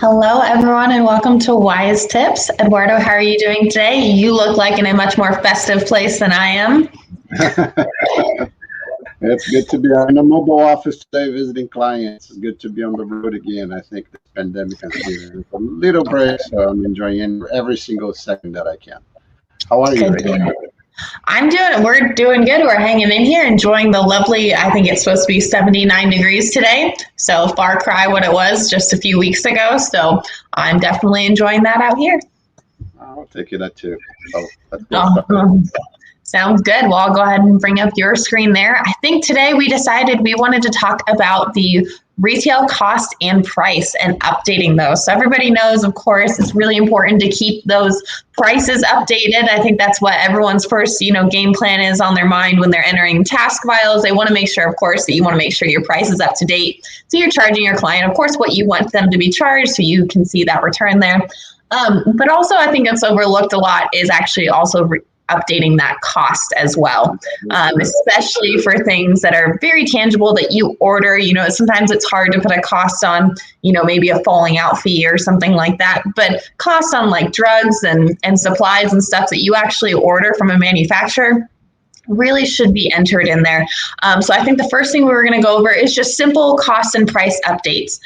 Hello, everyone, and welcome to Wise Tips. Eduardo, how are you doing today? You look like in a much more festive place than I am. It's good to be in a mobile office today visiting clients. It's good to be on the road again. I think the pandemic has given us a little break, so I'm enjoying every single second that I can. How are you, Rachel? We're doing good. We're hanging in here, enjoying the lovely, I think it's supposed to be 79 degrees today. So far cry what it was just a few weeks ago. So I'm definitely enjoying that out here. I'll take you that too. So let's go. Sounds good. Well, I'll go ahead and bring up your screen there. I think today we decided we wanted to talk about the retail cost and price and updating those. So everybody knows, of course, it's really important to keep those prices updated. I think that's what everyone's first, game plan is on their mind when they're entering task files. They want to make sure, of course, that you want to make sure your price is up to date. So you're charging your client, of course, what you want them to be charged so you can see that return there. But also, I think it's overlooked a lot is actually also updating that cost as well, especially for things that are very tangible that you order. Sometimes it's hard to put a cost on, maybe a falling out fee or something like that, but costs on like drugs and supplies and stuff that you actually order from a manufacturer really should be entered in there. So I think the first thing we were going to go over is just simple cost and price updates.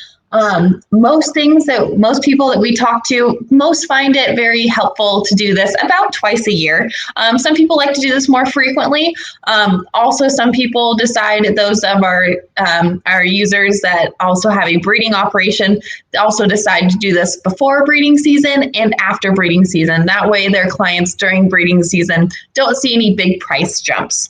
Most people that we talk to, most find it very helpful to do this about twice a year. Some people like to do this more frequently. Also, some people decide, those of our users that also have a breeding operation, also decide to do this before breeding season and after breeding season. That way their clients during breeding season don't see any big price jumps.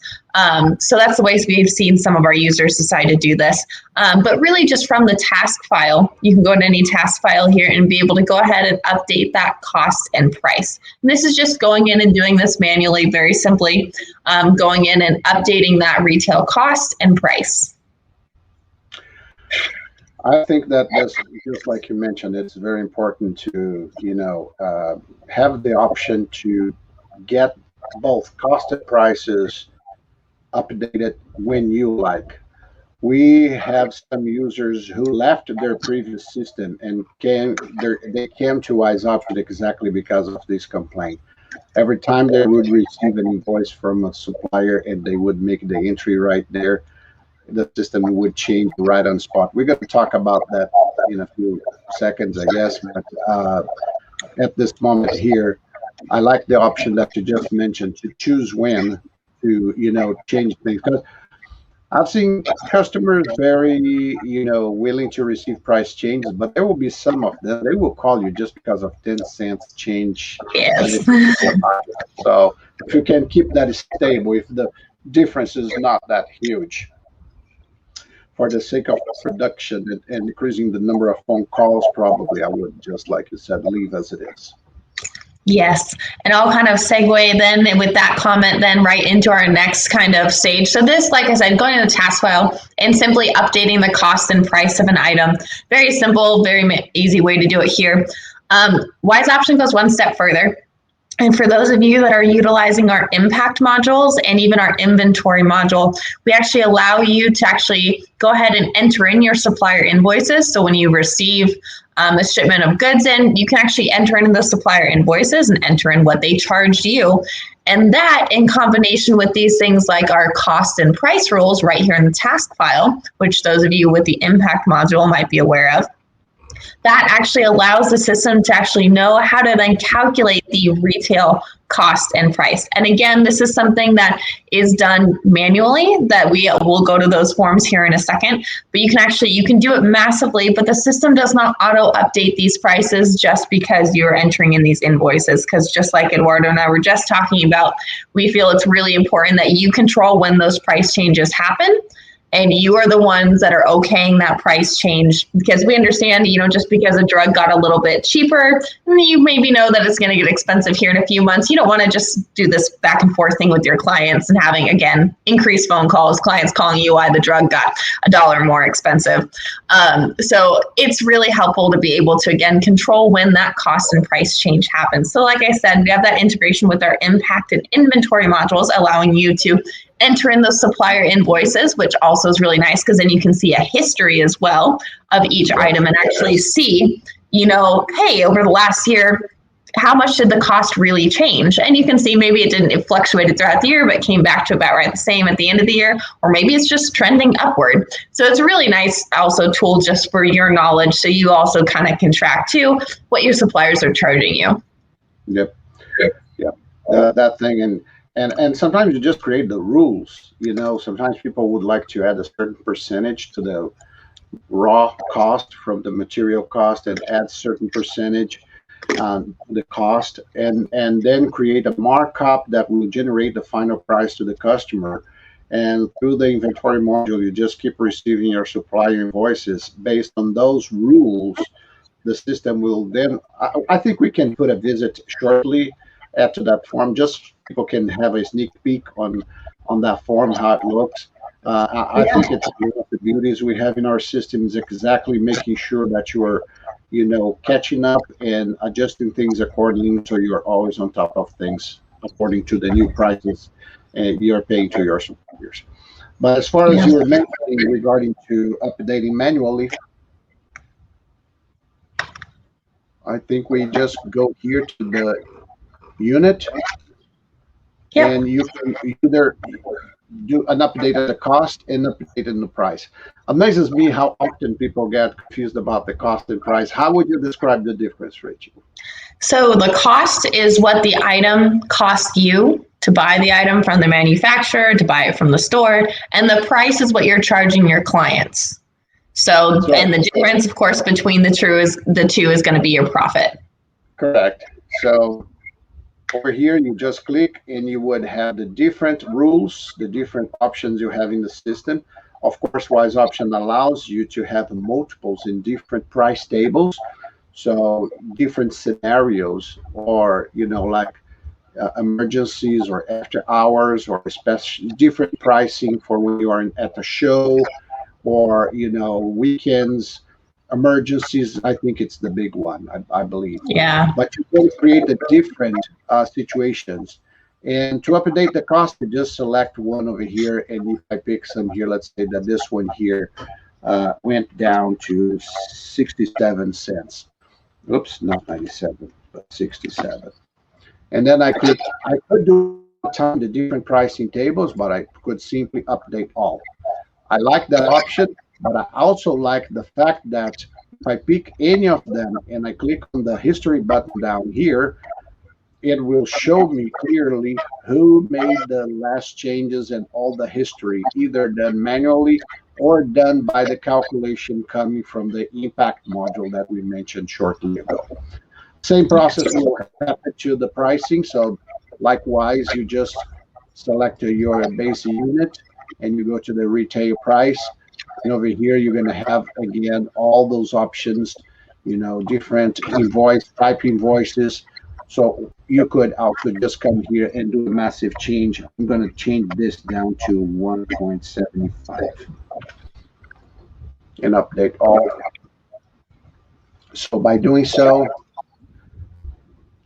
So that's the ways we've seen some of our users decide to do this. But really just from the task file, you can go to any task file here and be able to go ahead and update that cost and price. And this is just going in and doing this manually, very simply, going in and updating that retail cost and price. I think that that's just like you mentioned, it's very important to, have the option to get both cost and prices updated when you like. We have some users who left their previous system and they came to Wise Option exactly because of this complaint. Every time they would receive an invoice from a supplier and they would make the entry right there, the system would change right on spot. We're going to talk about that in a few seconds, I guess. But at this moment here, I like the option that you just mentioned to choose when to change things, because I've seen customers very willing to receive price changes, but there will be some of them they will call you just because of 10 cents change. Yes. So if you can keep that stable, if the difference is not that huge, for the sake of production and decreasing the number of phone calls, probably I would, just like you said, leave as it is. Yes, and I'll kind of segue then with that comment then right into our next kind of stage. So this, like I said, going to the task file and simply updating the cost and price of an item. Very simple, very easy way to do it here. Wise Option goes one step further. And for those of you that are utilizing our impact modules and even our inventory module, we actually allow you to actually go ahead and enter in your supplier invoices. So when you receive a shipment of goods in, you can actually enter in the supplier invoices and enter in what they charged you. And that, in combination with these things like our cost and price rules right here in the task file, which those of you with the impact module might be aware of, that actually allows the system to actually know how to then calculate the retail cost and price. And again, this is something that is done manually, that we will go to those forms here in a second, but you can do it massively, but the system does not auto update these prices just because you're entering in these invoices. Because just like Eduardo and I were just talking about, we feel it's really important that you control when those price changes happen. And you are the ones that are okaying that price change, because we understand, just because a drug got a little bit cheaper, you maybe know that it's going to get expensive here in a few months. You don't want to just do this back and forth thing with your clients and having, again, increased phone calls, clients calling you why the drug got $1 more expensive. So it's really helpful to be able to, again, control when that cost and price change happens. So like I said, we have that integration with our impact and inventory modules, allowing you to enter in those supplier invoices, which also is really nice because then you can see a history as well of each item and actually see, hey, over the last year, how much did the cost really change? And you can see maybe it fluctuated throughout the year, but came back to about right the same at the end of the year, or maybe it's just trending upward. So it's a really nice also tool just for your knowledge. So you also kind of can track too what your suppliers are charging you. Yep. That thing. And sometimes you just create the rules. Sometimes people would like to add a certain percentage to the raw cost from the material cost and add certain percentage the cost, and then create a markup that will generate the final price to the customer. And through the inventory module, you just keep receiving your supplier invoices based on those rules. The system will then, I think we can put a visit shortly after that form, just people can have a sneak peek on that form, how it looks. I think it's one of the beauties we have in our system is exactly making sure that you are, catching up and adjusting things accordingly, so you're always on top of things according to the new prices you're paying to your suppliers. But as far as you were mentioning regarding to updating manually, I think we just go here to the unit, and you can either do an update of the cost and update in the price. Amazes me how often people get confused about the cost and price. How would you describe the difference, Rachel? So the cost is what the item costs you to buy the item from the manufacturer, to buy it from the store, and the price is what you're charging your clients. So and the difference, of course, between the two is going to be your profit. Correct. So over here, you just click and you would have the different rules, the different options you have in the system. Of course, Wise Option allows you to have multiples in different price tables. So different scenarios, or, like emergencies or after hours, or especially different pricing for when you are at a show, or, weekends. Emergencies, I think it's the big one, I believe. Yeah. But you can create the different situations. And to update the cost, you just select one over here. And if I pick some here, let's say that this one here went down to 67 cents. Oops, not 97, but 67. And then I could do time the different pricing tables, but I could simply update all. I like that option. But I also like the fact that if I pick any of them and I click on the history button down here, it will show me clearly who made the last changes and all the history, either done manually or done by the calculation coming from the impact module that we mentioned shortly ago. Same process will happen to the pricing. So likewise, you just select your basic unit and you go to the retail price. And over here, you're going to have, again, all those options, different type invoices. So you could just come here and do a massive change. I'm going to change this down to 1.75 and update all. So by doing so,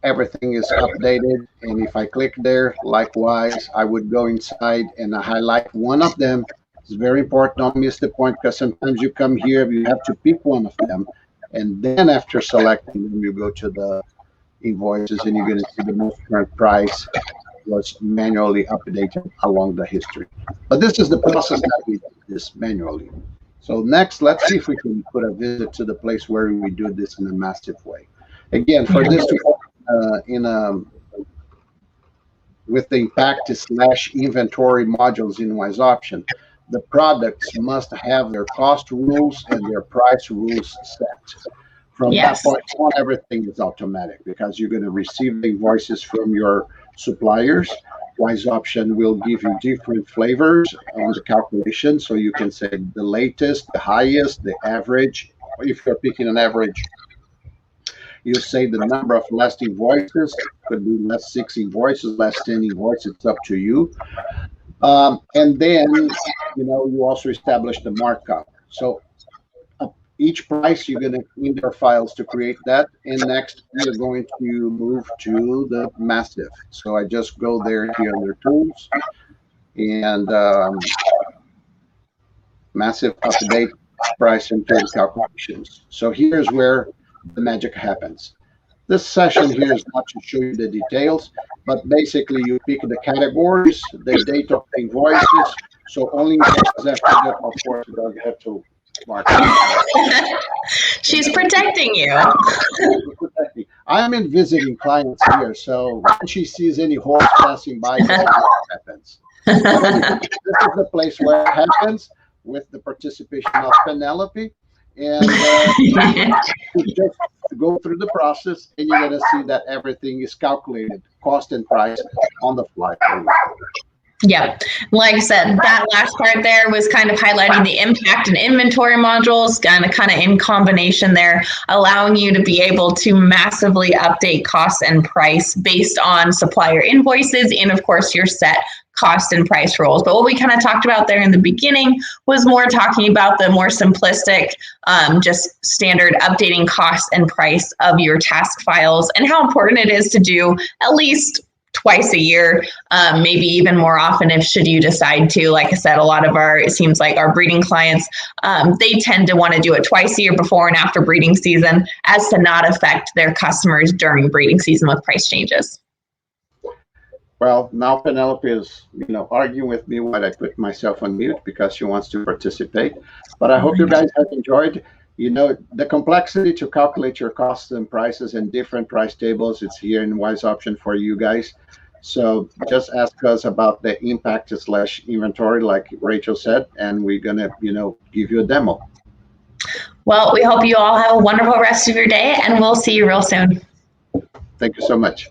everything is updated. And if I click there, likewise, I would go inside and I highlight one of them. It's very important. Don't miss the point, because sometimes you come here, you have to pick one of them, and then after selecting them, you go to the invoices, and you're going to see the most current price was manually updated along the history. But this is the process that we do this manually. So next, let's see if we can put a visit to the place where we do this in a massive way. Again, for this to with the impact/inventory modules in Wise Option, the products must have their cost rules and their price rules set. From that point on, everything is automatic, because you're going to receive the invoices from your suppliers. Wise Option will give you different flavors on the calculation. So you can say the latest, the highest, the average. If you're picking an average, you say the number of last invoices. Could be last 6 invoices, last 10 invoices. It's up to you. And then, you also establish the markup. So each price, you're going to in their files to create that. And next, you're going to move to the massive. So I just go there here under tools and massive update price and total calculations. So here's where the magic happens. This session here is not to show you the details, but basically you pick the categories, the date of the invoices, so only invoices after that, of course, you don't have to mark it. She's protecting you. I am in visiting clients here, so when she sees any horse passing by, this is what happens. But anyway, this is the place where it happens with the participation of Penelope. And you just go through the process, and you're going to see that everything is calculated, cost and price on the fly. Yep. Like I said, that last part there was kind of highlighting the impact and inventory modules, kind of in combination there, allowing you to be able to massively update cost and price based on supplier invoices and, of course, your set cost and price rules. But what we kind of talked about there in the beginning was more talking about the more simplistic, just standard updating cost and price of your task files and how important it is to do at least twice a year, maybe even more often if should you decide to. Like I said, a lot of it seems like our breeding clients, they tend to want to do it twice a year before and after breeding season as to not affect their customers during breeding season with price changes. Well, now Penelope is, arguing with me while I put myself on mute because she wants to participate. But I hope you guys have enjoyed. The complexity to calculate your costs and prices and different price tables, it's here in Wise Option for you guys. So just ask us about the impact / inventory, like Rachel said, and we're going to, give you a demo. Well, we hope you all have a wonderful rest of your day, and we'll see you real soon. Thank you so much.